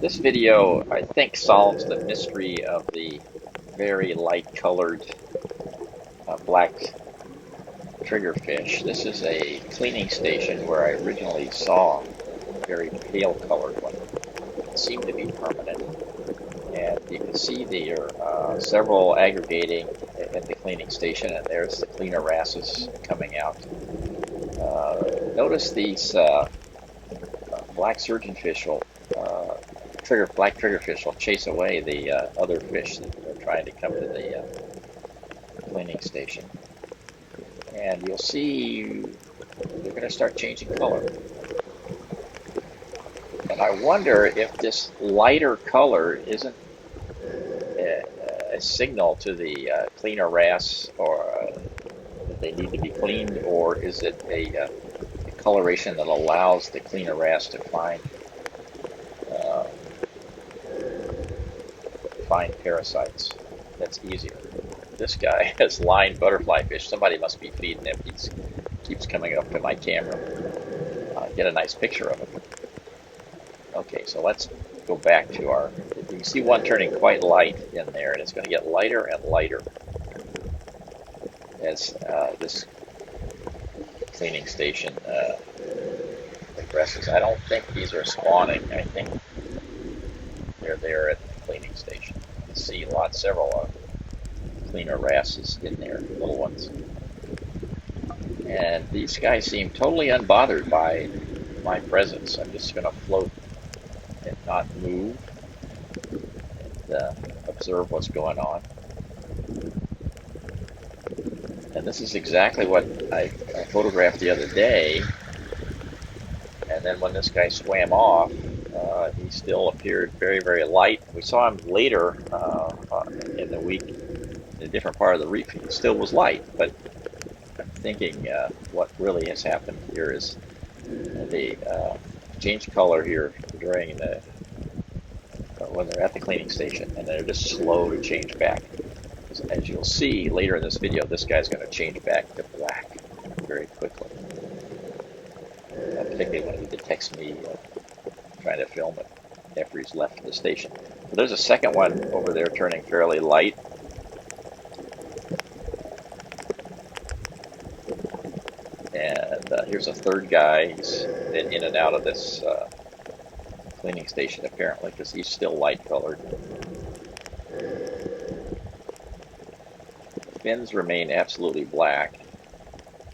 This video, I think, solves the mystery of the very light colored black triggerfish. This is a cleaning station where I originally saw a very pale colored one. It seemed to be permanent. And you can see there are several aggregating at the cleaning station, and there's the cleaner wrasses coming out. Notice these black surgeonfish will black triggerfish will chase away the other fish that are trying to come to the cleaning station. And you'll see they're going to start changing color. And I wonder if this lighter color isn't a signal to the cleaner wrasse, or that they need to be cleaned, or is it a coloration that allows the cleaner wrasse to uh, find parasites. That's easier. This guy has lined butterfly fish. Somebody must be feeding him. He keeps coming up to my camera. Get a nice picture of him. Okay, so let's go back to our... You can see one turning quite light in there, and it's going to get lighter and lighter as this cleaning station progresses. I don't think these are spawning. I think they're there at the cleaning station. You can see several cleaner wrasses in there, little ones. And these guys seem totally unbothered by my presence. I'm just going to float and not move and observe what's going on. And this is exactly what I photographed the other day. And then when this guy swam off, he still appeared very, very light. We saw him later in the week in a different part of the reef. He still was light, but I'm thinking what really has happened here is they changed color here during the when they're at the cleaning station, and they're just slow to change back. As you'll see later in this video, this guy's going to change back to black very quickly. Particularly when he detects me trying to film it after he's left the station. So there's a second one over there turning fairly light. And here's a third guy. He's been in and out of this cleaning station apparently because he's still light colored. The fins remain absolutely black.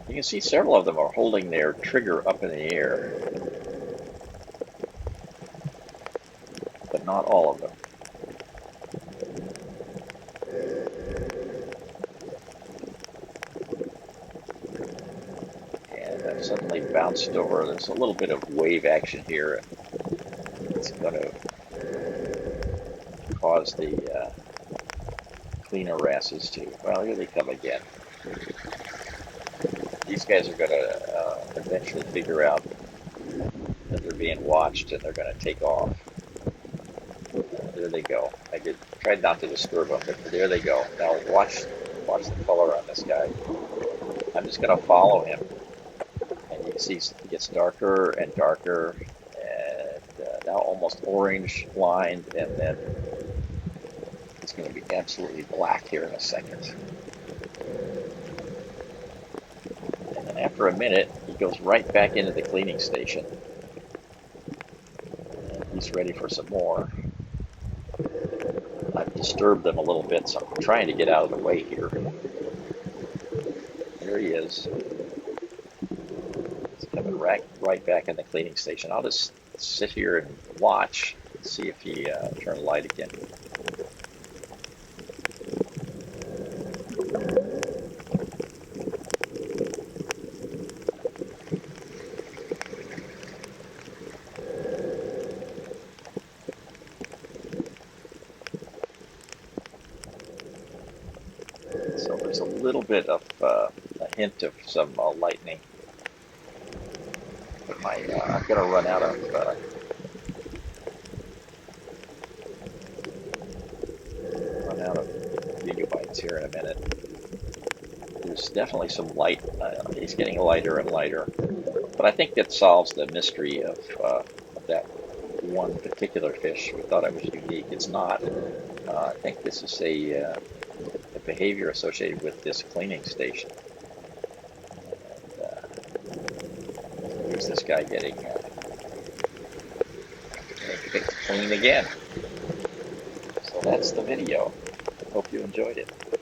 You can see several of them are holding their trigger up in the air, but not all of them. And I've suddenly bounced over. There's a little bit of wave action here. It's going to cause the cleaner wrasses to... Well, here they come again. These guys are going to eventually figure out that they're being watched, and they're going to take off. There they go. I tried not to disturb them, but there they go. Now watch the color on this guy. I'm just going to follow him, and you can see it gets darker and darker, and now almost orange lined, and then it's going to be absolutely black here in a second. After a minute, he goes right back into the cleaning station. And he's ready for some more. I've disturbed them a little bit, so I'm trying to get out of the way here. There he is. He's coming right back in the cleaning station. I'll just sit here and watch and see if he turns light again. So there's a little bit of a hint of some lightning. But I'm going to run out of gigabytes here in a minute. There's definitely some light. He's getting lighter and lighter. But I think that solves the mystery of that one particular fish. We thought it was unique. It's not. I think this is a behavior associated with this cleaning station. And here's this guy getting clean again. So that's the video. Hope you enjoyed it.